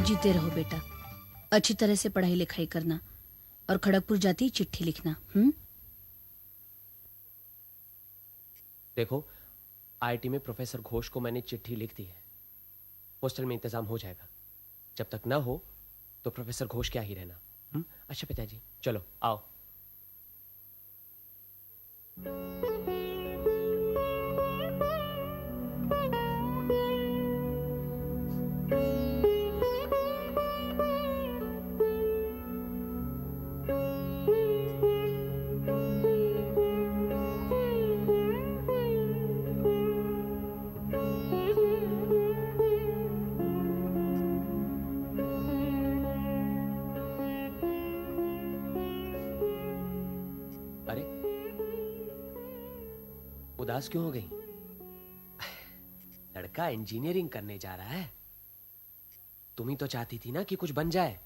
जीते रहो बेटा, अच्छी तरह से पढ़ाई लिखाई करना और खड़गपुर जाती चिट्ठी लिखना। देखो, आईआईटी में प्रोफेसर घोष को मैंने चिट्ठी लिख दी है। हॉस्टल में इंतजाम हो जाएगा। जब तक ना हो तो प्रोफेसर घोष क्या ही रहना। अच्छा पिताजी, चलो आओ। अरे, उदास क्यों हो गई? लड़का इंजीनियरिंग करने जा रहा है। तुम ही तो चाहती थी ना कि कुछ बन जाए।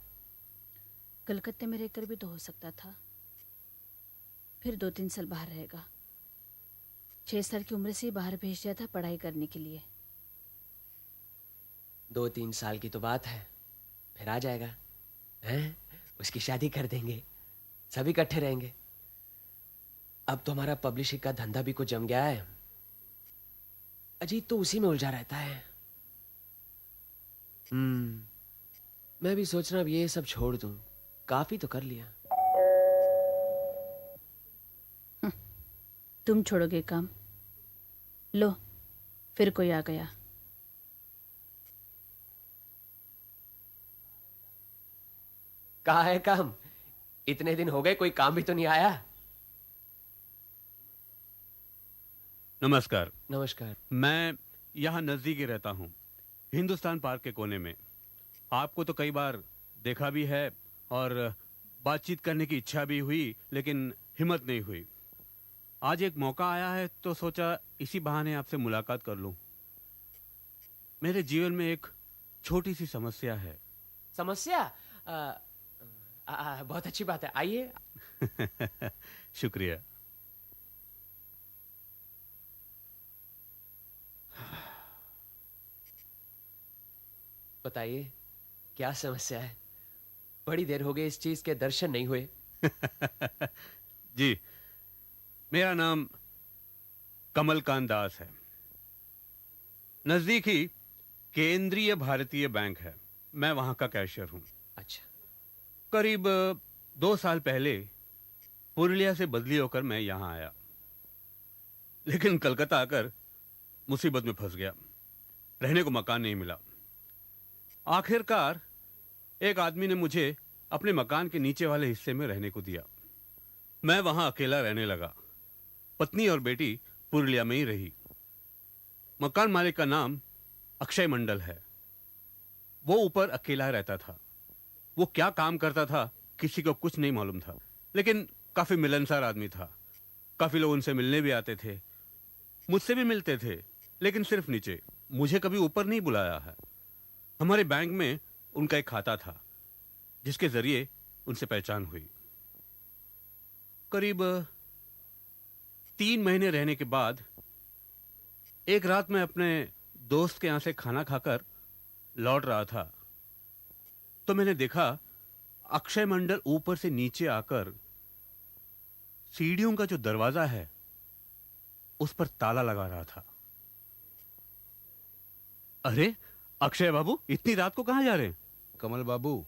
कलकत्ते में रहकर भी तो हो सकता था। फिर 2-3 साल बाहर रहेगा। 6 साल की उम्र से ही बाहर भेज दिया था पढ़ाई करने के लिए। 2-3 साल की तो बात है, फिर आ जाएगा। हैं? उसकी शादी कर देंगे, सभी इकट्ठे रहेंगे। अब तो हमारा पब्लिशिंग का धंधा भी कुछ जम गया है। अजीत तो उसी में उलझा रहता है। मैं भी सोच रहा अब ये सब छोड़ दूं। काफी तो कर लिया। तुम छोड़ोगे काम? लो, फिर कोई आ गया। कहाँ है काम? इतने दिन हो गए, कोई काम भी तो नहीं आया। नमस्कार। नमस्कार। मैं यहाँ नजदीक ही रहता हूँ, हिंदुस्तान पार्क के कोने में। आपको तो कई बार देखा भी है और बातचीत करने की इच्छा भी हुई, लेकिन हिम्मत नहीं हुई। आज एक मौका आया है तो सोचा इसी बहाने आपसे मुलाकात कर लूं। मेरे जीवन में एक छोटी सी समस्या है। समस्या? बहुत अच्छी बात है, आइए। शुक्रिया। बताइए, क्या समस्या है? बड़ी देर हो गई, इस चीज के दर्शन नहीं हुए। जी, मेरा नाम कमलकांत दास है। नजदीक ही केंद्रीय भारतीय बैंक है, मैं वहां का कैशियर हूं। अच्छा। करीब 2 साल पहले पुरुलिया से बदली होकर मैं यहां आया, लेकिन कलकत्ता आकर मुसीबत में फंस गया। रहने को मकान नहीं मिला। आखिरकार एक आदमी ने मुझे अपने मकान के नीचे वाले हिस्से में रहने को दिया। मैं वहां अकेला रहने लगा। पत्नी और बेटी पुरुलिया में ही रही। मकान मालिक का नाम अक्षय मंडल है। वो ऊपर अकेला रहता था। वो क्या काम करता था किसी को कुछ नहीं मालूम था, लेकिन काफी मिलनसार आदमी था। काफी लोग उनसे मिलने भी आते थे, मुझसे भी मिलते थे, लेकिन सिर्फ नीचे। मुझे कभी ऊपर नहीं बुलाया है। हमारे बैंक में उनका एक खाता था, जिसके जरिए उनसे पहचान हुई। करीब 3 महीने रहने के बाद एक रात मैं अपने दोस्त के यहां से खाना खाकर लौट रहा था, तो मैंने देखा अक्षय मंडल ऊपर से नीचे आकर सीढ़ियों का जो दरवाजा है उस पर ताला लगा रहा था। अरे अक्षय बाबू, इतनी रात को कहां जा रहे हैं? कमल बाबू,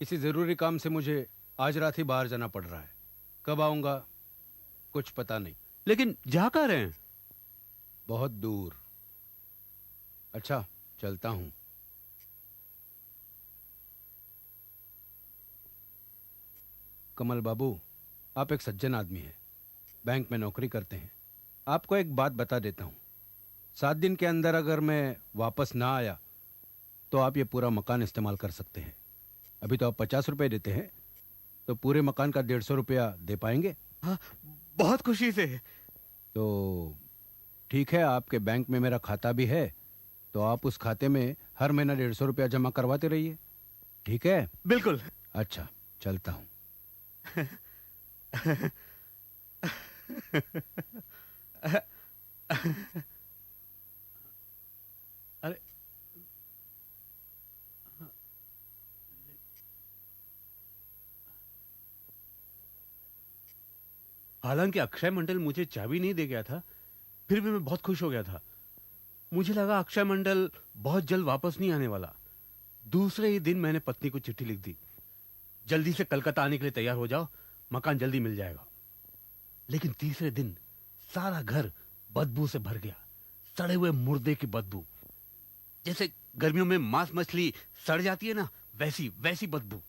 किसी जरूरी काम से मुझे आज रात ही बाहर जाना पड़ रहा है। कब आऊंगा कुछ पता नहीं। लेकिन जा कहां रहे हैं? बहुत दूर। अच्छा, चलता हूं। कमल बाबू, आप एक सज्जन आदमी हैं, बैंक में नौकरी करते हैं। आपको एक बात बता देता हूं, 7 दिन के अंदर अगर मैं वापस ना आया तो आप ये पूरा मकान इस्तेमाल कर सकते हैं। अभी तो आप 50 रुपए देते हैं, तो पूरे मकान का 150 रुपया दे पाएंगे? हाँ, बहुत खुशी से। तो ठीक है, आपके बैंक में मेरा खाता भी है, तो आप उस खाते में हर महीना 150 रुपया जमा करवाते रहिए। ठीक है? बिल्कुल। अच्छा, चलता हूं। अरे हालांकि अक्षय मंडल मुझे चाबी नहीं दे गया था, फिर भी मैं बहुत खुश हो गया था। मुझे लगा अक्षय मंडल बहुत जल्द वापस नहीं आने वाला। दूसरे ही दिन मैंने पत्नी को चिट्ठी लिख दी, जल्दी से कलकत्ता आने के लिए तैयार हो जाओ, मकान जल्दी मिल जाएगा। लेकिन तीसरे दिन सारा घर बदबू से भर गया, सड़े हुए मुर्दे की बदबू। जैसे गर्मियों में मांस मछली सड़ जाती है ना, वैसी वैसी बदबू।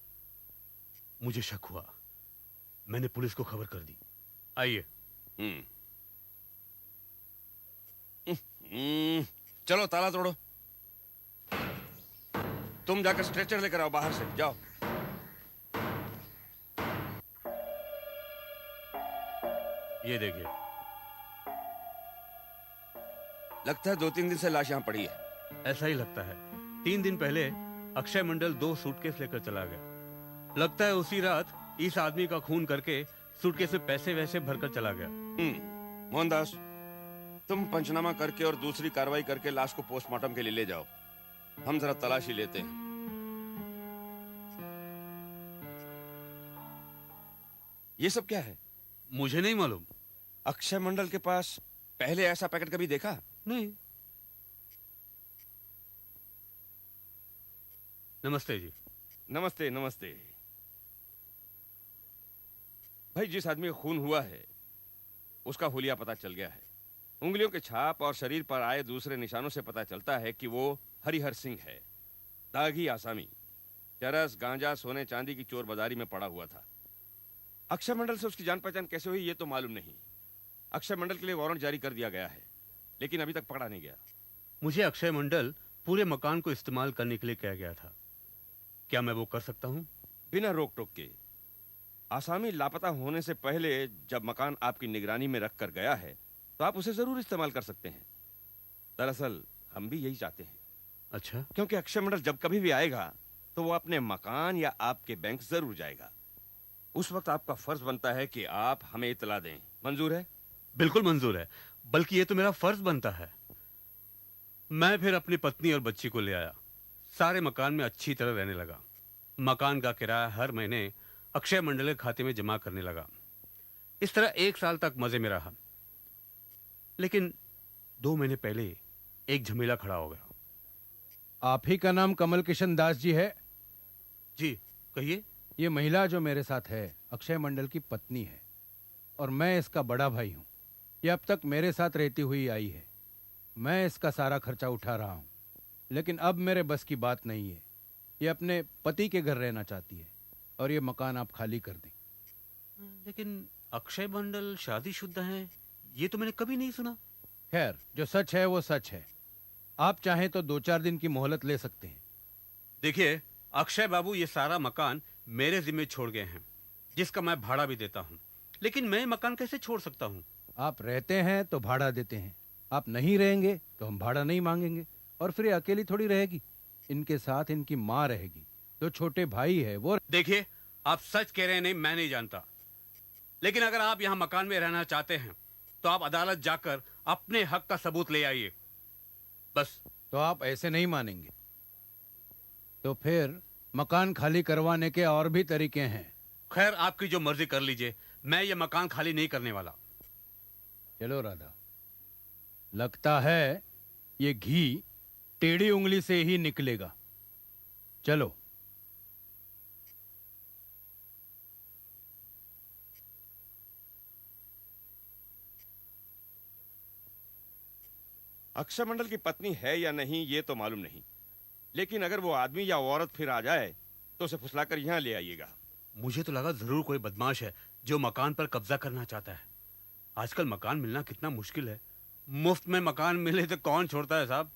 मुझे शक हुआ, मैंने पुलिस को खबर कर दी। आइए। चलो ताला तोड़ो। तुम जाकर स्ट्रेचर लेकर आओ, बाहर से जाओ। ये देखिए। लगता है 2-3 दिन से लाश यहाँ पड़ी है। ऐसा ही लगता है। 3 दिन पहले अक्षय मंडल 2 सूटकेस लेकर चला गया। लगता है उसी रात इस आदमी का खून करके सूटकेस में पैसे वैसे भरकर चला गया। मोहनदास, तुम पंचनामा करके और दूसरी कार्रवाई करके लाश को पोस्टमार्टम के लिए ले जाओ। हम जरा तलाशी लेते हैं। ये सब क्या है? मुझे नहीं मालूम। अक्षय मंडल के पास पहले ऐसा पैकेट कभी देखा? नहीं। नमस्ते जी। नमस्ते नमस्ते। भाई, जिस आदमी का खून हुआ है उसका हुलिया पता चल गया है। उंगलियों के छाप और शरीर पर आए दूसरे निशानों से पता चलता है कि वो हरिहर सिंह है, दागी आसामी। चरस, गांजा, सोने चांदी की चोर बाजारी में पड़ा हुआ था। अक्षय मंडल से उसकी जान पहचान कैसे हुई ये तो मालूम नहीं। अक्षय मंडल के लिए वारंट जारी कर दिया गया है, लेकिन अभी तक पकड़ा नहीं गया। मुझे अक्षय मंडल पूरे मकान को इस्तेमाल करने के लिए कहा गया था। क्या मैं वो कर सकता हूँ? बिना रोक टोक के। आसामी लापता होने से पहले जब मकान आपकी निगरानी में रख कर गया है तो आप उसे जरूर इस्तेमाल कर सकते हैं। दरअसल हम भी यही चाहते हैं। अच्छा। क्योंकि अक्षय मंडल जब कभी भी आएगा तो वो अपने मकान या आपके बैंक जरूर जाएगा। उस वक्त आपका फर्ज बनता है कि आप हमें इतला दें। मंजूर है? बिल्कुल मंजूर है, बल्कि ये तो मेरा फर्ज बनता है। मैं फिर अपनी पत्नी और बच्ची को ले आया। सारे मकान में अच्छी तरह रहने लगा। मकान का किराया हर महीने अक्षय मंडल के खाते में जमा करने लगा। इस तरह 1 साल तक मजे में रहा। लेकिन 2 महीने पहले एक झमेला खड़ा हो गया। आप ही का नाम कमल किशन दास जी है? जी कहिए। ये महिला जो मेरे साथ है अक्षय मंडल की पत्नी है और मैं इसका बड़ा भाई हूँ। ये अब तक मेरे साथ रहती हुई आई है। मैं इसका सारा खर्चा उठा रहा हूँ, लेकिन अब मेरे बस की बात नहीं है। ये अपने पति के घर रहना चाहती है और ये मकान आप खाली कर दें। लेकिन अक्षय मंडल शादीशुदा है, ये तो मैंने कभी नहीं सुना। खैर, जो सच है वो सच है। आप चाहें तो 2-4 दिन की मोहलत ले सकते हैं। देखिए अक्षय बाबू, ये सारा मकान मेरे जिम्मे छोड़ गए हैं, जिसका मैं भाड़ा भी देता हूँ। लेकिन मैं मकान कैसे छोड़ सकता हूँ? आप रहते हैं तो भाड़ा देते हैं, आप नहीं रहेंगे तो हम भाड़ा नहीं मांगेंगे। और फिर ये अकेली थोड़ी रहेगी, इनके साथ इनकी माँ रहेगी, जो छोटे भाई है वो। देखिए आप सच कह रहे हैं, नहीं मैं नहीं जानता। लेकिन अगर आप यहाँ मकान में रहना चाहते हैं तो आप अदालत जाकर अपने हक का सबूत ले आइए, बस। तो आप ऐसे नहीं मानेंगे तो फिर मकान खाली करवाने के और भी तरीके हैं। खैर आपकी जो मर्जी कर लीजिए, मैं ये मकान खाली नहीं करने वाला। चलो राधा, लगता है ये घी टेढ़ी उंगली से ही निकलेगा। चलो। अक्षय मंडल की पत्नी है या नहीं ये तो मालूम नहीं, लेकिन अगर वो आदमी या औरत फिर आ जाए तो उसे फुसलाकर यहाँ ले आइएगा। मुझे तो लगा जरूर कोई बदमाश है जो मकान पर कब्जा करना चाहता है। आजकल मकान मिलना कितना मुश्किल है। मुफ्त में मकान मिले तो कौन छोड़ता है साहब?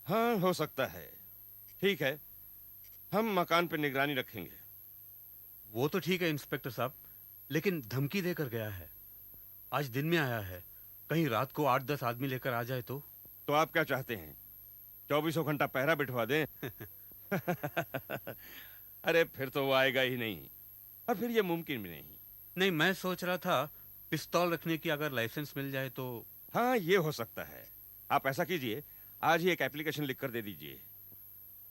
हाँ, हो सकता है। ठीक है, हम मकान पर निगरानी रखेंगे। वो तो ठीक है इंस्पेक्टर साहब, लेकिन धमकी देकर गया है। आज दिन में आया है, कहीं रात को 8-10 आदमी लेकर आ जाए तो आप क्या चाहते हैं, 24 घंटा पहरा बिठवा दें? अरे फिर तो वो आएगा ही नहीं, और फिर ये मुमकिन भी नहीं। नहीं, मैं सोच रहा था पिस्तौल रखने की अगर लाइसेंस मिल जाए तो। हाँ, ये हो सकता है। आप ऐसा कीजिए, आज ही एक एप्लीकेशन लिख कर दे दीजिए।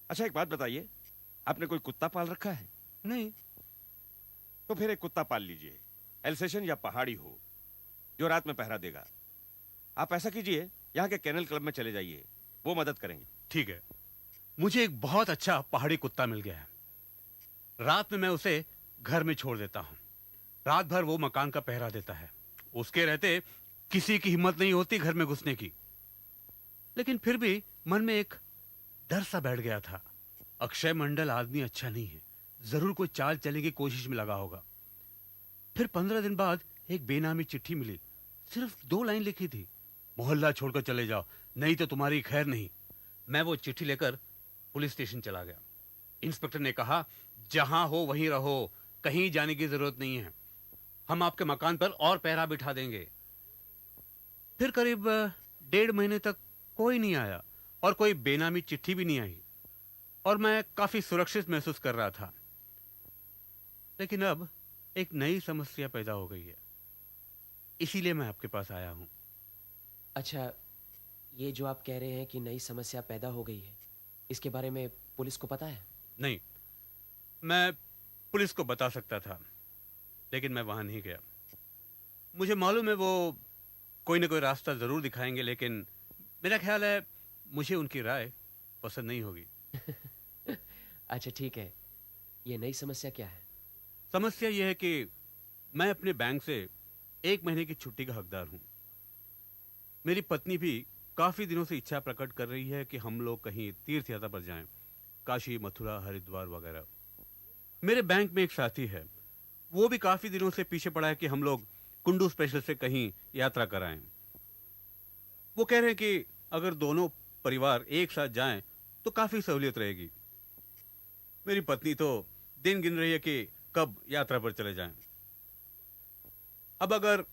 अच्छा एक बात बताइए, आपने कोई कुत्ता पाल रखा है? नहीं। तो फिर एक कुत्ता पाल लीजिए, एल्सेशन या पहाड़ी हो। जो रात में पहरा देगा। आप ऐसा कीजिए, यहाँ के कैनल क्लब में चले जाइए, वो मदद करेंगे। ठीक है। मुझे एक बहुत अच्छा पहाड़ी कुत्ता मिल गया है। रात में मैं उसे घर में छोड़ देता हूँ। रात भर वो मकान का पहरा देता है। उसके रहते किसी की हिम्मत नहीं होती घर में घुसने की। लेकिन फिर भी मन में एक डर सा बैठ गया था। अक्षय मंडल आदमी अच्छा नहीं है, जरूर कोई चाल चलने की कोशिश में लगा होगा। फिर 15 दिन बाद एक बेनामी चिट्ठी मिली। सिर्फ 2 लाइन लिखी थी, मोहल्ला छोड़कर चले जाओ नहीं तो तुम्हारी खैर नहीं। मैं वो चिट्ठी लेकर पुलिस स्टेशन चला गया। इंस्पेक्टर ने कहा, जहां हो वहीं रहो, कहीं जाने की जरूरत नहीं है, हम आपके मकान पर और पहरा बिठा देंगे। फिर करीब 1.5 महीने तक कोई नहीं आया और कोई बेनामी चिट्ठी भी नहीं आई और मैं काफी सुरक्षित महसूस कर रहा था। लेकिन अब एक नई समस्या पैदा हो गई है, इसीलिए मैं आपके पास आया हूं। अच्छा, ये जो आप कह रहे हैं कि नई समस्या पैदा हो गई है, इसके बारे में पुलिस को पता है? नहीं, मैं पुलिस को बता सकता था, लेकिन मैं वहां नहीं गया। मुझे मालूम है वो कोई ना कोई रास्ता जरूर दिखाएंगे, लेकिन मेरा ख्याल है मुझे उनकी राय पसंद नहीं होगी। अच्छा ठीक है, ये नई समस्या क्या है? समस्या यह है कि मैं अपने बैंक से 1 महीने की छुट्टी का हकदार हूं। मेरी पत्नी भी काफी दिनों से इच्छा प्रकट कर रही है कि हम लोग कहीं तीर्थ यात्रा पर जाएं, काशी, मथुरा, हरिद्वार वगैरह। मेरे बैंक में एक साथी है, वो भी काफी दिनों से पीछे पड़ा है कि हम लोग कुंडू स्पेशल से कहीं यात्रा कराएं। वो कह रहे हैं कि अगर दोनों परिवार एक साथ जाएं तो काफी सहूलियत रहेगी। मेरी पत्नी तो दिन गिन रही है कि कब यात्रा पर चले जाएं। अब अगर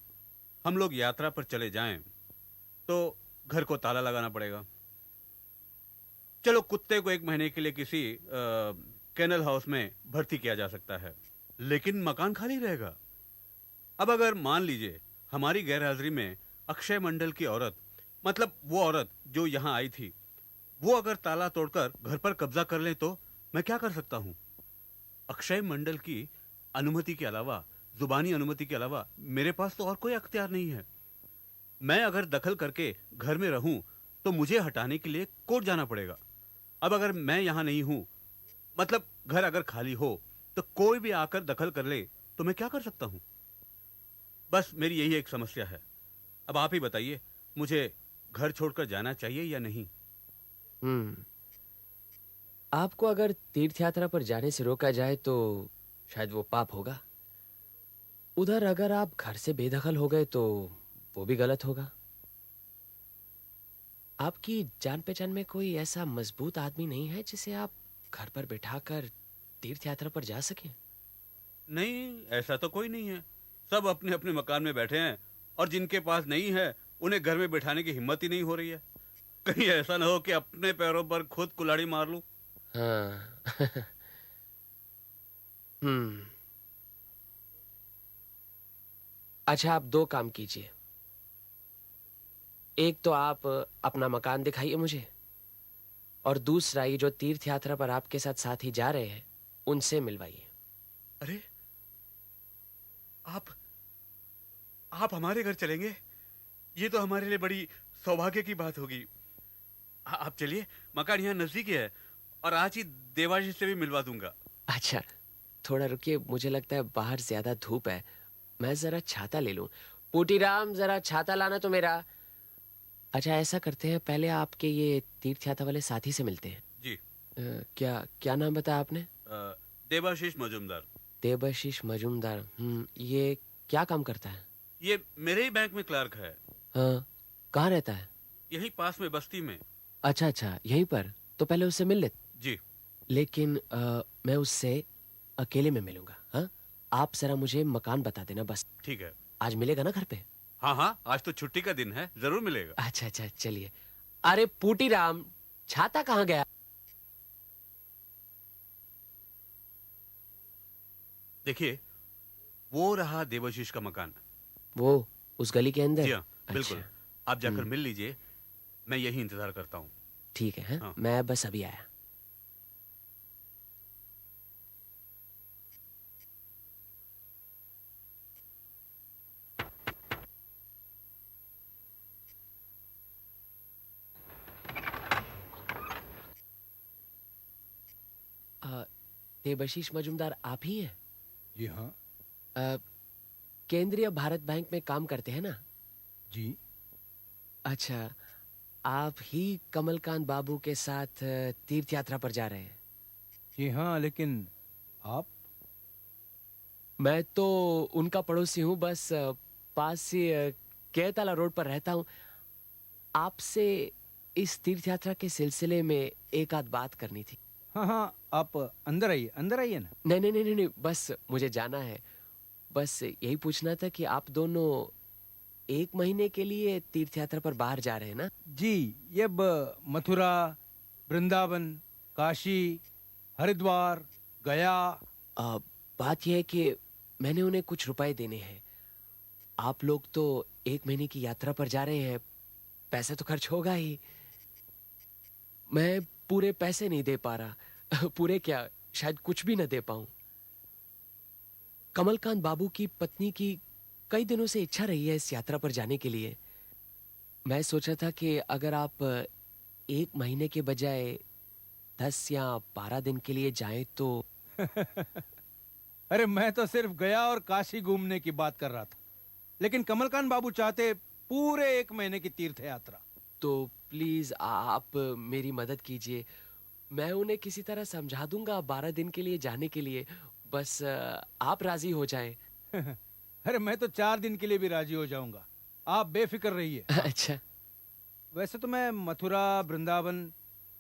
हम लोग यात्रा पर चले जाएं तो घर को ताला लगाना पड़ेगा। चलो, कुत्ते को 1 महीने के लिए किसी केनल हाउस में भर्ती किया जा सकता है, लेकिन मकान खाली रहेगा। अब अगर मान लीजिए हमारी गैरहाजिरी में अक्षय मंडल की औरत, मतलब वो औरत जो यहां आई थी, वो अगर ताला तोड़कर घर पर कब्जा कर ले तो मैं क्या कर सकता हूं? अक्षय मंडल की अनुमति के अलावा, जुबानी अनुमति के अलावा मेरे पास तो और कोई अख्तियार नहीं है। मैं अगर दखल करके घर में रहूं तो मुझे हटाने के लिए कोर्ट जाना पड़ेगा। अब अगर मैं यहां नहीं हूं, मतलब घर अगर खाली हो, तो कोई भी आकर दखल कर ले तो मैं क्या कर सकता हूं? बस मेरी यही एक समस्या है। अब आप ही बताइए, मुझे घर छोड़कर जाना चाहिए या नहीं? आपको अगर तीर्थ यात्रा पर जाने से रोका जाए तो शायद वो पाप होगा। उधर अगर आप घर से बेदखल हो गए तो वो भी गलत होगा। आपकी जान पहचान में कोई ऐसा मजबूत आदमी नहीं है जिसे आप घर पर बिठाकर तीर्थ यात्रा पर जा सकें? नहीं, ऐसा तो कोई नहीं है। सब अपने अपने मकान में बैठे हैं और जिनके पास नहीं है उन्हें घर में बिठाने की हिम्मत ही नहीं हो रही है। कहीं ऐसा ना हो कि अपने पैरों पर खुद कुल्हाड़ी मार लूं। हाँ। अच्छा, आप 2 काम कीजिए। एक तो आप अपना मकान दिखाइए मुझे, और दूसरा ये जो तीर्थ यात्रा पर आपके साथ साथी जा रहे हैं उनसे मिलवाइए। अरे, आप हमारे घर चलेंगे? ये तो हमारे लिए बड़ी सौभाग्य की बात होगी। आप चलिए, मकान यहाँ नजदीक ही है और आज ही देवाशीष से भी मिलवा दूंगा। अच्छा, थोड़ा रुकिए, मुझे लगता है बाहर ज्यादा धूप है, मैं जरा छाता ले लूं। पूटीराम, जरा छाता लाना तो मेरा। अच्छा, ऐसा करते हैं, पहले आपके ये तीर्थ यात्रा वाले साथी से मिलते हैं। जी। क्या क्या नाम बताया आपने? देवाशीष मजूमदार। देवाशीष मजूमदार। ये क्या काम करता है? ये मेरे ही बैंक में क्लर्क है। हाँ, कहाँ रहता है? यहीं पास में, बस्ती में। अच्छा अच्छा, यहीं पर। तो पहले उससे मिल ले। जी। लेकिन मैं उससे अकेले में मिलूंगा। हाँ, आप जरा मुझे मकान बता देना बस। ठीक है। आज मिलेगा ना घर पे? हाँ हाँ, आज तो छुट्टी का दिन है, जरूर मिलेगा। अच्छा अच्छा, चलिए। अरे पूटीराम, छाता कहाँ गया? देखिए, वो रहा देवाशीष का मकान। वो उस गली के अंदर? जी हाँ, बिल्कुल। अच्छा, आप जाकर मिल लीजिए, मैं यही इंतजार करता हूँ। ठीक है। हाँ। मैं बस अभी आया। देबशीष मजुमदार आप ही हैं? जी हाँ। केंद्रीय भारत बैंक में काम करते हैं ना? जी। अच्छा, आप ही कमलकांत बाबू के साथ तीर्थ यात्रा पर जा रहे हैं? जी हाँ, लेकिन आप? मैं तो उनका पड़ोसी हूँ, बस पास से केताला रोड पर रहता हूँ। आपसे इस तीर्थ यात्रा के सिलसिले में एक आध बात करनी थी। हाँ हाँ, आप अंदर आइए ना। नहीं नहीं नहीं नहीं नहीं, बस मुझे जाना है। बस यही पूछना था कि आप दोनों 1 महीने के लिए तीर्थ यात्रा पर बाहर जा रहे हैं ना? जी, ये मथुरा, वृंदावन, काशी, हरिद्वार, गया। बात यह है कि मैंने उन्हें कुछ रुपए देने हैं। आप लोग तो 1 महीने की यात्रा पर जा रहे हैं, पैसा तो खर्च होगा ही। मैं पूरे पैसे नहीं दे पा रहा। पूरे क्या, शायद कुछ भी न दे पाऊं। कमलकांत बाबू की पत्नी की कई दिनों से इच्छा रही है इस यात्रा पर जाने के लिए। मैं सोचा था कि अगर आप 1 महीने के बजाय 10 या 12 दिन के लिए जाएं तो। अरे मैं तो सिर्फ गया और काशी घूमने की बात कर रहा था, लेकिन कमलकांत बाबू चाहते पूरे 1 महीने की तीर्थ यात्रा। तो प्लीज आप मेरी मदद कीजिए। मैं उन्हें किसी तरह समझा दूंगा 12 दिन के लिए जाने के लिए। बस आप राजी हो जाएं। अरे मैं तो 4 दिन के लिए भी राजी हो जाऊंगा, आप बेफिक्र रहिए। अच्छा वैसे तो मैं मथुरा, वृंदावन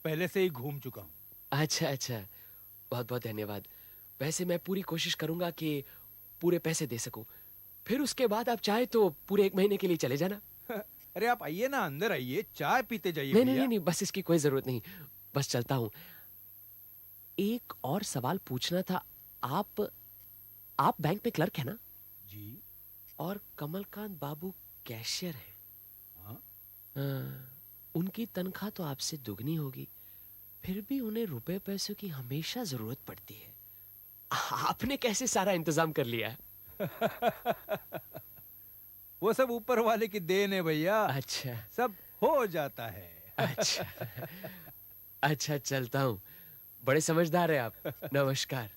पहले से ही घूम चुका हूँ। अच्छा अच्छा, बहुत बहुत धन्यवाद। वैसे मैं पूरी कोशिश करूंगा कि पूरे पैसे दे सकूं। फिर उसके बाद आप चाहे तो पूरे 1 महीने के लिए चले जाना। अरे आप आइए ना, अंदर आइए, चाय पीते जाइए। नहीं भैया। नहीं नहीं, बस इसकी कोई जरूरत नहीं। बस चलता हूं। एक और सवाल पूछना था। आप बैंक में क्लर्क है ना? जी और कमलकांत बाबू कैशियर हैं। हाँ। उनकी तनख्वाह तो आपसे दुगनी होगी, फिर भी उन्हें रुपए पैसों की हमेशा जरूरत पड़ती है। आपने कैसे सारा इंतजाम कर लिया? वो सब ऊपर वाले की देन है भैया। अच्छा सब हो जाता है। अच्छा अच्छा, चलता हूँ। बड़े समझदार है आप। नमस्कार।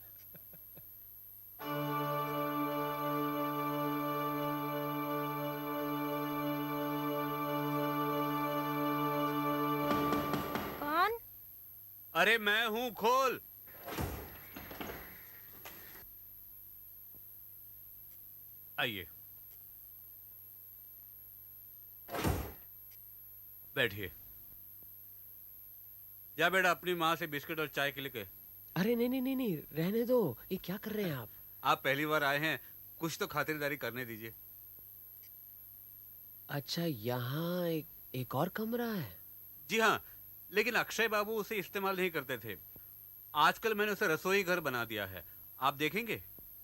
कौन? अरे मैं हूं, खोल। आइए, बैठिए। जा बेटा, अपनी माँ से बिस्किट और चाय के लिए कह। अरे नहीं नहीं नहीं नहीं, रहने दो। ये क्या कर रहे हैं आप? आप पहली बार आए हैं, कुछ तो खातिरदारी करने दीजिए। अच्छा, यहाँ एक और कमरा है? जी हाँ, लेकिन अक्षय बाबू उसे इस्तेमाल नहीं करते थे। आजकल मैंने उसे रसोई घर बना दिया है, आप देखेंगे।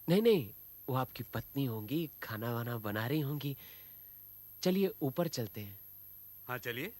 नहीं नहीं, वो आपकी पत्नी होंगी, खाना वाना बना रही होंगी। चलिए ऊपर चलते हैं। हाँ चलिए।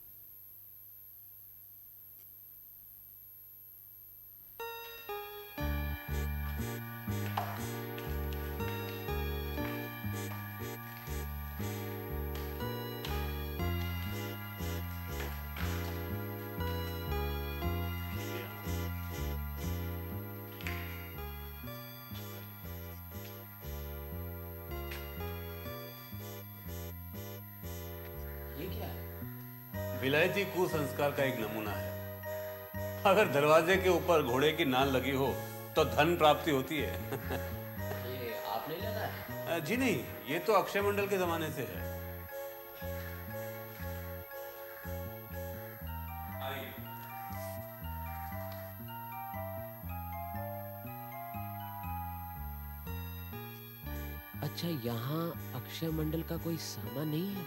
ये क्या है? विलायती कुसंस्कार का एक नमूना है। अगर दरवाजे के ऊपर घोड़े की नाल लगी हो तो धन प्राप्ति होती है। ये आपने लगाया? जी नहीं, ये तो अक्षय मंडल के जमाने से है। आइए। अच्छा, यहाँ अक्षय मंडल का कोई सामान नहीं है?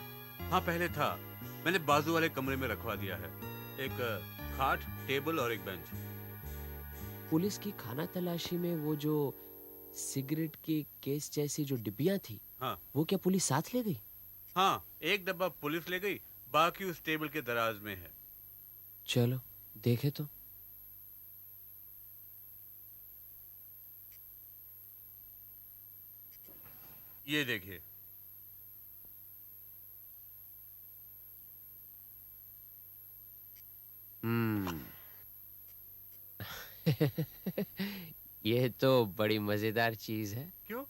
हाँ पहले था, मैंने बाजू वाले कमरे में रखवा दिया है। एक खाट, टेबल और एक बेंच। पुलिस की खाना तलाशी में वो जो सिगरेट के केस जैसी जो डिब्बियां थी, हाँ वो क्या पुलिस साथ ले गई? हाँ, एक डब्बा पुलिस ले गई, बाकी उस टेबल के दराज में है। चलो देखे तो। ये देखिए। ये तो बड़ी मजेदार चीज है। क्यों?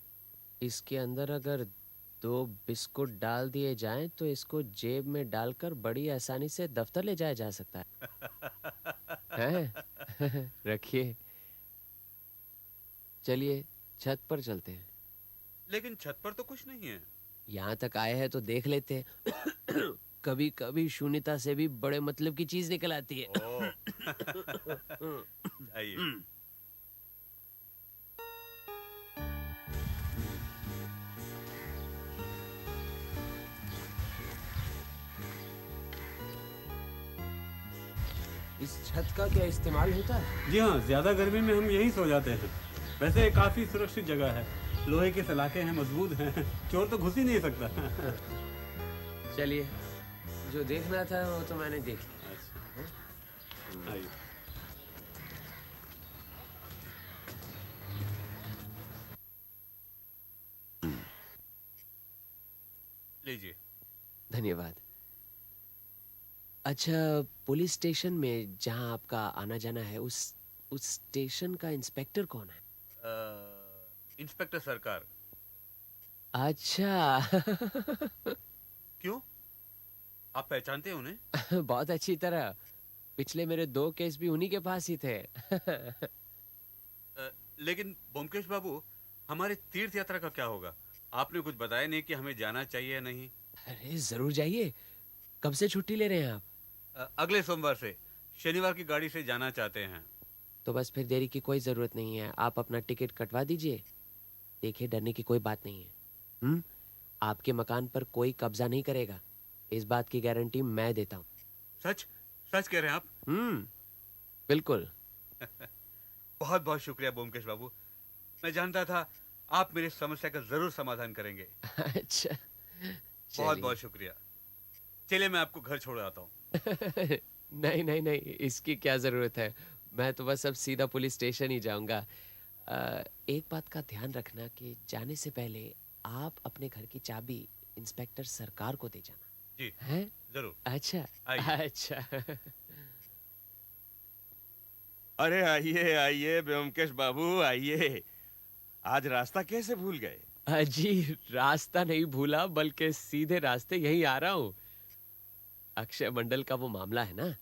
इसके अंदर अगर 2 बिस्कुट डाल दिए जाएं तो इसको जेब में डालकर बड़ी आसानी से दफ्तर ले जाया जा सकता है। हैं? रखिए। चलिए छत पर चलते हैं। लेकिन छत पर तो कुछ नहीं है। यहाँ तक आए हैं तो देख लेते हैं। कभी कभी शून्यता से भी बड़े मतलब की चीज निकल आती है। ओह। आइए। इस छत का क्या इस्तेमाल होता है? जी हाँ, ज्यादा गर्मी में हम यहीं सो जाते हैं। वैसे काफी सुरक्षित जगह है। लोहे के सलाखें हैं, मजबूत हैं। चोर तो घुस ही नहीं सकता। चलिए, जो देखना था वो तो मैंने देख लिया। अच्छा। आइए। लीजिए। धन्यवाद। अच्छा, पुलिस स्टेशन में जहाँ आपका आना जाना है, उस स्टेशन का इंस्पेक्टर कौन है? इंस्पेक्टर सरकार। अच्छा। क्यों? आप पहचानते हैं उन्हें? बहुत अच्छी तरह। पिछले मेरे 2 केस भी उन्हीं के पास ही थे। लेकिन ब्योमकेश बाबू, हमारे तीर्थ यात्रा का क्या होगा? आपने कुछ बताया नहीं कि हमें जाना चाहिए या नहीं। अरे जरूर जाइए। कब से छुट्टी ले रहे हैं आप? अगले सोमवार से। शनिवार की गाड़ी से जाना चाहते हैं। तो बस फिर देरी की कोई जरूरत नहीं है। आप अपना टिकट कटवा दीजिए। देखिए, डरने की कोई बात नहीं है। आपके मकान पर कोई कब्जा नहीं करेगा। इस बात की गारंटी मैं देता हूँ। सच? सच कह रहे हैं आप? बिल्कुल। बहुत बहुत शुक्रिया ब्योमकेश बाबू। मैं जानता था आप मेरी समस्या का जरूर समाधान करेंगे। अच्छा, बहुत बहुत शुक्रिया। चलिए, मैं आपको घर छोड़ आता हूँ। नहीं नहीं नहीं, इसकी क्या जरूरत है। मैं तो बस अब सीधा पुलिस स्टेशन ही जाऊंगा। एक बात का ध्यान रखना कि जाने से पहले आप अपने घर की चाबी इंस्पेक्टर सरकार को दे जाना। जी हैं? जरूर। अच्छा। आइए। अच्छा। अरे आइए आइए ब्योमकेश बाबू, आइए। आज रास्ता कैसे भूल गए? जी, रास्ता नहीं भूला, बल्कि सीधे रास्ते यही आ रहा हूँ। अक्षय मंडल का वो मामला है ना।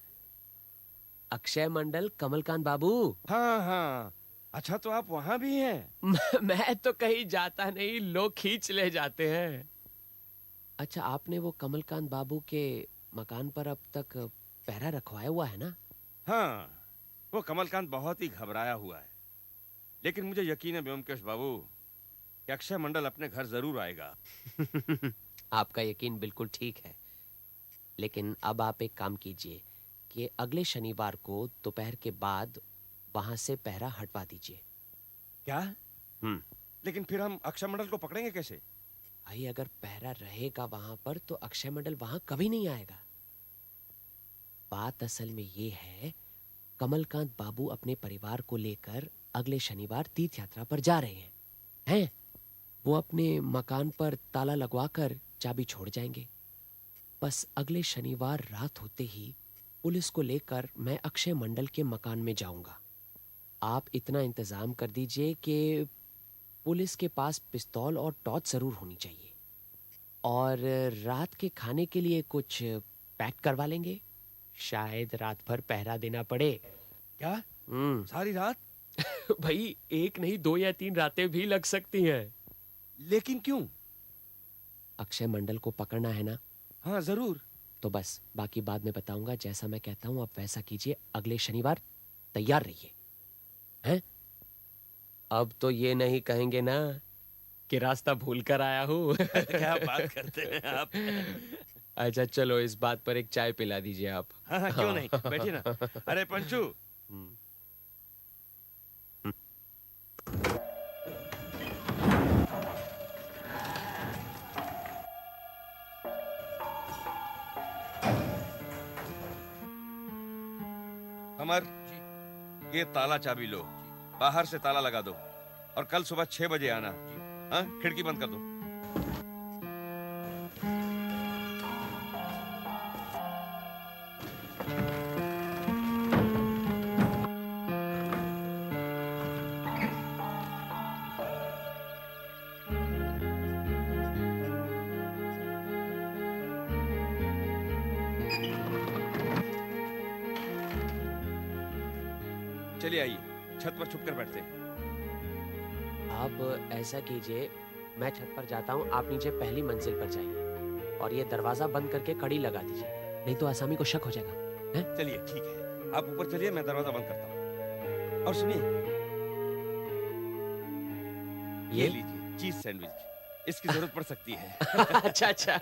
अक्षय मंडल, कमलकांत बाबू। हाँ हाँ, अच्छा तो आप वहां भी हैं? मैं तो कहीं जाता नहीं, लोग खींच ले जाते हैं। अच्छा, आपने वो कमलकांत बाबू के मकान पर अब तक पहरा रखवाया हुआ है ना? हाँ, वो कमलकांत बहुत ही घबराया हुआ है। लेकिन मुझे यकीन है ब्योमकेश बाबू कि अक्षय मंडल अपने घर जरूर आएगा। आपका यकीन बिल्कुल ठीक है। लेकिन अब आप एक काम कीजिए कि अगले शनिवार को दोपहर के बाद वहां से पहरा हटवा दीजिए। क्या? लेकिन फिर हम अक्षय मंडल को पकड़ेंगे कैसे? भाई, अगर पहरा रहेगा वहां पर तो अक्षय मंडल वहां कभी नहीं आएगा। बात असल में ये है, कमलकांत बाबू अपने परिवार को लेकर अगले शनिवार तीर्थ यात्रा पर जा रहे हैं। वो अपने मकान पर ताला लगवाकर चाबी छोड़ जाएंगे। बस अगले शनिवार रात होते ही पुलिस को लेकर मैं अक्षय मंडल के मकान में जाऊंगा। आप इतना इंतजाम कर दीजिए कि पुलिस के पास पिस्तौल और टॉर्च जरूर होनी चाहिए। और रात के खाने के लिए कुछ पैक करवा लेंगे। शायद रात भर पहरा देना पड़े। क्या? सारी रात? भाई, 1 नहीं 2 या 3 रातें भी लग सकती हैं। लेकिन क्यों? अक्षय मंडल को पकड़ना है ना। हाँ जरूर। तो बस बाकी बाद में बताऊंगा। जैसा मैं कहता हूं आप वैसा कीजिए। अगले शनिवार तैयार रहिए। हैं? अब तो ये नहीं कहेंगे ना कि रास्ता भूल कर आया हूँ। क्या बात करते हैं आप? अच्छा चलो, इस बात पर एक चाय पिला दीजिए आप। हाँ हाँ, क्यों नहीं, बैठिए ना। अरे पंचू, अमर, ये ताला चाबी लो, बाहर से ताला लगा दो और कल सुबह 6 बजे आना। हाँ, खिड़की बंद कर दो। चलिए आइए, छत पर छुपकर बैठते हैं। आप ऐसा कीजिए, मैं छत पर जाता हूँ, आप नीचे पहली मंजिल पर जाइए और ये दरवाजा बंद करके कड़ी लगा दीजिए, नहीं तो आसामी को शक हो जाएगा। चलिए ठीक है, आप ऊपर चलिए, मैं दरवाजा बंद करता हूँ। और सुनिए, ये लीजिए चीज सैंडविच, इसकी जरूरत पड़ सकती है। अच्छा अच्छा।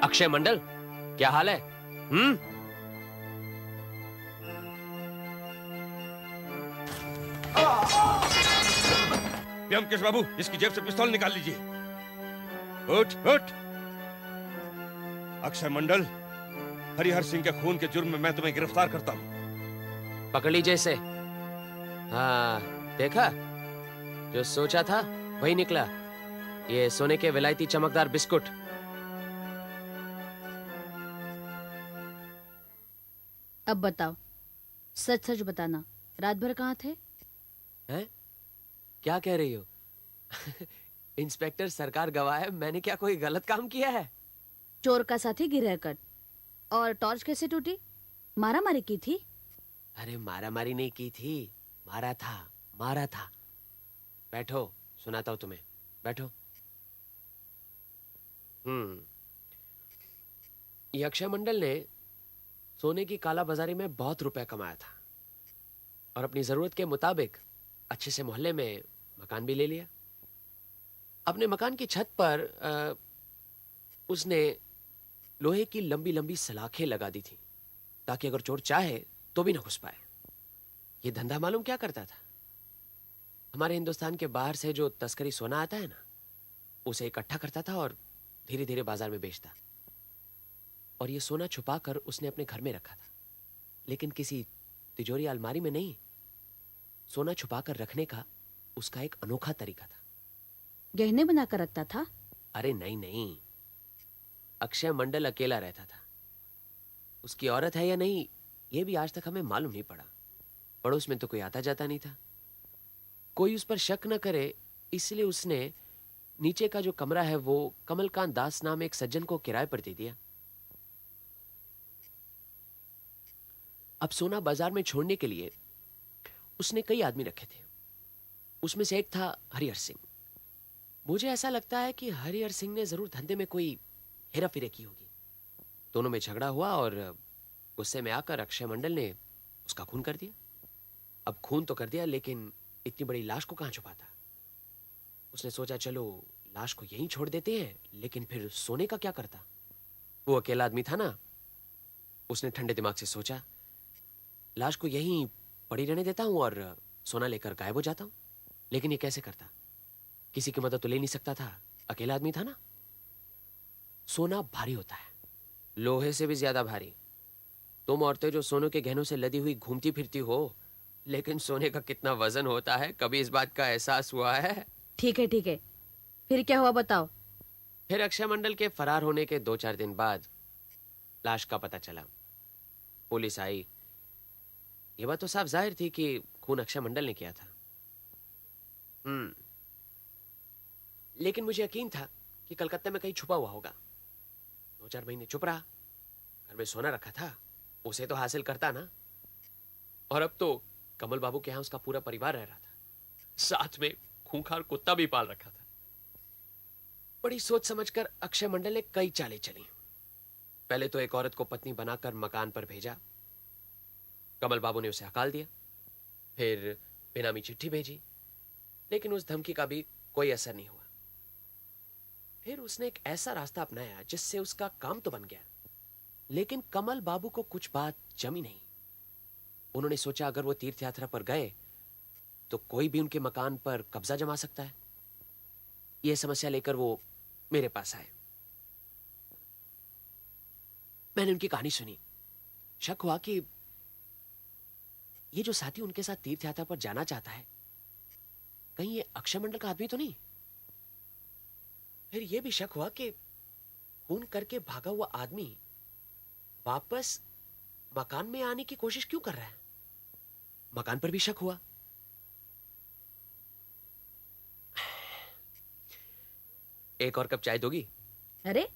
अक्षय मंडल, क्या हाल है? ब्योमकेश बाबू, इसकी जेब से पिस्तौल निकाल लीजिए। उठ उठ। अक्षय मंडल, हरिहर सिंह के खून के जुर्म में मैं तुम्हें गिरफ्तार करता हूँ। पकड़ लीजिए इसे। हाँ, देखा, जो सोचा था वही निकला। ये सोने के विलायती चमकदार बिस्कुट। अब बताओ, सच सच बताना, रात भर कहाँ थे? हैं? क्या कह रही हो? इंस्पेक्टर सरकार गवाह है, मैंने क्या कोई गलत काम किया है? चोर का साथी गिरह कट। और टॉर्च कैसे टूटी? मारा मारी की थी? अरे मारामारी नहीं की थी, मारा था, मारा था। बैठो, सुनाता हूं तुम्हें, बैठो। ये अक्षय मंडल ने सोने की काला बाजारी में बहुत रुपया कमाया था और अपनी जरूरत के मुताबिक अच्छे से मोहल्ले में मकान भी ले लिया। अपने मकान की छत पर उसने लोहे की लंबी लंबी सलाखें लगा दी थी ताकि अगर चोर चाहे तो भी ना घुस पाए। ये धंधा मालूम क्या करता था? हमारे हिंदुस्तान के बाहर से जो तस्करी सोना आता है ना, उसे इकट्ठा करता था और धीरे धीरे बाजार में बेचता। और ये सोना छुपाकर उसने अपने घर में रखा था, लेकिन किसी तिजोरी अलमारी में नहीं। सोना छुपाकर रखने का उसका एक अनोखा तरीका था। गहने बनाकर रखता था? अरे नहीं नहीं, अक्षय मंडल अकेला रहता था। उसकी औरत है या नहीं ये भी आज तक हमें मालूम नहीं पड़ा। पड़ोस में तो कोई आता जाता नहीं था, कोई उस पर शक न करे, इसलिए उसने नीचे का जो कमरा है वो कमलकांत दास नाम एक सज्जन को किराए पर दे दिया। अब सोना बाजार में छोड़ने के लिए उसने कई आदमी रखे थे। उसमें से एक था हरिहर सिंह। मुझे ऐसा लगता है कि हरिहर सिंह ने जरूर धंधे में कोई हेरा फेरी की होगी। दोनों में झगड़ा हुआ और गुस्से में आकर अक्षय मंडल ने उसका खून कर दिया। अब खून तो कर दिया, लेकिन इतनी बड़ी लाश को कहां छुपाता? उसने सोचा चलो लाश को यहीं छोड़ देते हैं, लेकिन फिर सोने का क्या करता? वो अकेला आदमी था ना। उसने ठंडे दिमाग से सोचा लाश को यहीं पड़ी रहने देता हूं और सोना लेकर गायब हो जाता हूं। लेकिन ये कैसे करता? किसी की मदद तो ले नहीं सकता था, अकेला आदमी था ना। सोना भारी होता है, लोहे से भी ज्यादा भारी। तुम औरतें जो सोने के गहनों से लदी हुई घूमती फिरती हो, लेकिन सोने का कितना वजन होता है, कभी इस बात का एहसास हुआ है? ठीक है ठीक है, फिर क्या हुआ बताओ। फिर अक्षय मंडल के फरार होने के 2-4 दिन बाद लाश का पता चला। पुलिस आई। ये बात तो साफ जाहिर थी कि खून अक्षय मंडल ने किया था। लेकिन मुझे यकीन था कि कलकत्ता में कहीं छुपा हुआ होगा। 2-4 महीने चुप रहा। घर में सोना रखा था, उसे तो हासिल करता ना। और अब तो कमल बाबू के यहां उसका पूरा परिवार रह रहा था, साथ में खूंखार कुत्ता भी पाल रखा था। बड़ी सोच समझकर अक्षय मंडल ने कई चालें चली। पहले तो एक औरत को पत्नी बनाकर मकान पर भेजा। कमल बाबू ने उसे हकाल दिया। फिर बेनामी चिट्ठी भेजी, लेकिन उस धमकी का भी कोई असर नहीं हुआ। फिर उसने एक ऐसा रास्ता अपनाया जिससे उसका काम तो बन गया, लेकिन कमल बाबू को कुछ बात जमी नहीं। उन्होंने सोचा अगर वो तीर्थ यात्रा पर गए तो कोई भी उनके मकान पर कब्जा जमा सकता है। यह समस्या लेकर वो मेरे पास आए। मैंने उनकी कहानी सुनी। शक हुआ कि ये जो साथी उनके साथ तीर्थ यात्रा पर जाना चाहता है, कहीं ये अक्षय मंडल का आदमी तो नहीं। फिर यह भी शक हुआ कि खून करके भागा हुआ आदमी वापस मकान में आने की कोशिश क्यों कर रहा है। मकान पर भी शक हुआ। एक और कप चाय दोगी? अरे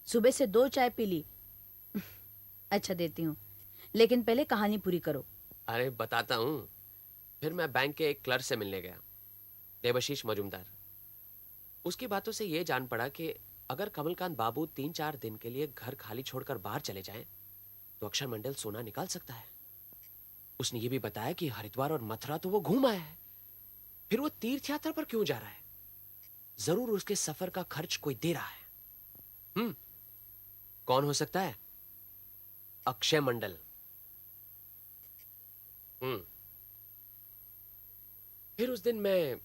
सुबह से 2 चाय पी ली। अच्छा देती हूँ, लेकिन पहले कहानी पूरी करो। अरे बताता हूं। फिर मैं बैंक के एक क्लर्क से मिलने गया, देवाशीष मजूमदार। उसकी बातों से यह जान पड़ा कि अगर कमलकांत बाबू 3-4 दिन के लिए घर खाली छोड़कर बाहर चले जाएं, तो अक्षय मंडल सोना निकाल सकता है। उसने ये भी बताया कि हरिद्वार और मथुरा तो वो घूम आया है, फिर वो तीर्थ यात्रा पर क्यों जा रहा है? जरूर उसके सफर का खर्च कोई दे रहा है। कौन हो सकता है? अक्षय मंडल। फिर उस दिन मैं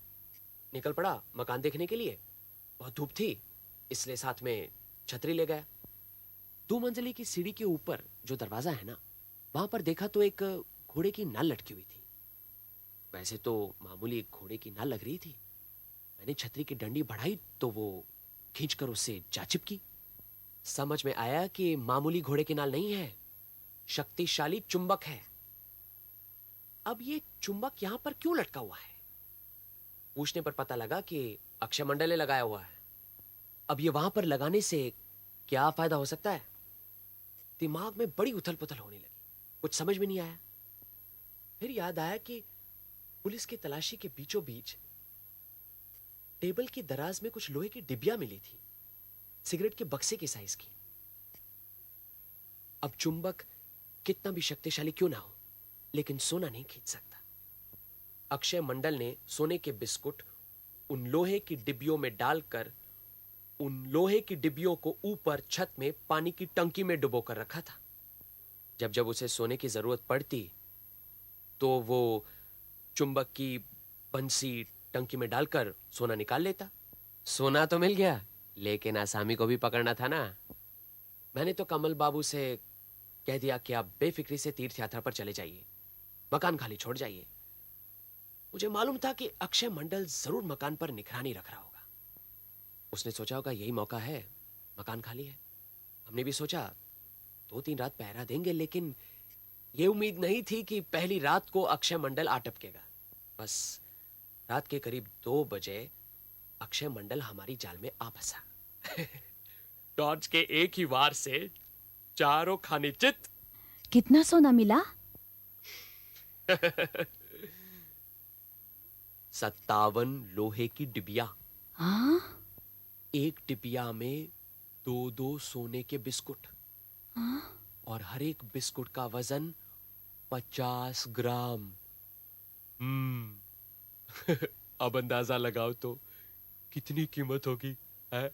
निकल पड़ा मकान देखने के लिए। बहुत धूप थी, इसलिए साथ में छतरी ले गया। 2 मंजिले की सीढ़ी के ऊपर जो दरवाजा है ना, वहां पर देखा तो एक घोड़े की नाल लटकी हुई थी। वैसे तो मामूली एक घोड़े की नाल लग रही थी। मैंने छतरी की डंडी बढ़ाई तो वो खींचकर उससे जा चिपकी। समझ में आया कि मामूली घोड़े की नाल नहीं है, शक्तिशाली चुंबक है। अब ये चुंबक यहां पर क्यों लटका हुआ है? पूछने पर पता लगा कि अक्षय मंडल ने लगाया हुआ है। अब ये वहां पर लगाने से क्या फायदा हो सकता है? दिमाग में बड़ी उथल पुथल होने लगी, कुछ समझ में नहीं आया। फिर याद आया कि पुलिस की तलाशी के बीचों बीच टेबल की दराज में कुछ लोहे की डिबिया मिली थी, सिगरेट के बक्से की साइज की। अब चुंबक कितना भी शक्तिशाली क्यों ना हो, लेकिन सोना नहीं खींच सकता। अक्षय मंडल ने सोने के बिस्कुट उन लोहे की डिब्बियों में डालकर उन लोहे की डिब्बियों को ऊपर छत में पानी की टंकी में डुबो कर रखा था। जब जब उसे सोने की जरूरत पड़ती तो वो चुंबक की बंसी टंकी में डालकर सोना निकाल लेता। सोना तो मिल गया, लेकिन आसामी को भी पकड़ना था ना। मैंने तो कमल बाबू से कह दिया कि आप बेफिक्री से तीर्थ यात्रा पर चले जाइए, मकान खाली छोड़ जाइए। मुझे मालूम था कि अक्षय मंडल जरूर मकान पर निगरानी रख रहा होगा। उसने सोचा होगा यही मौका है, मकान खाली है। हमने भी सोचा 2-3 रात पहरा देंगे, लेकिन यह उम्मीद नहीं थी कि पहली रात को अक्षय मंडल आ टपकेगा। बस रात के करीब 2 बजे अक्षय मंडल हमारी जाल में आ फंसा। टॉर्च के एक ही वार से चारों खाने चित। कितना सोना मिला? 57 लोहे की डिबिया। हाँ? एक डिबिया में 2-2 सोने के बिस्कुट। हाँ? और हर एक बिस्कुट का वजन 50 ग्राम। अब अंदाजा लगाओ तो कितनी कीमत होगी, है?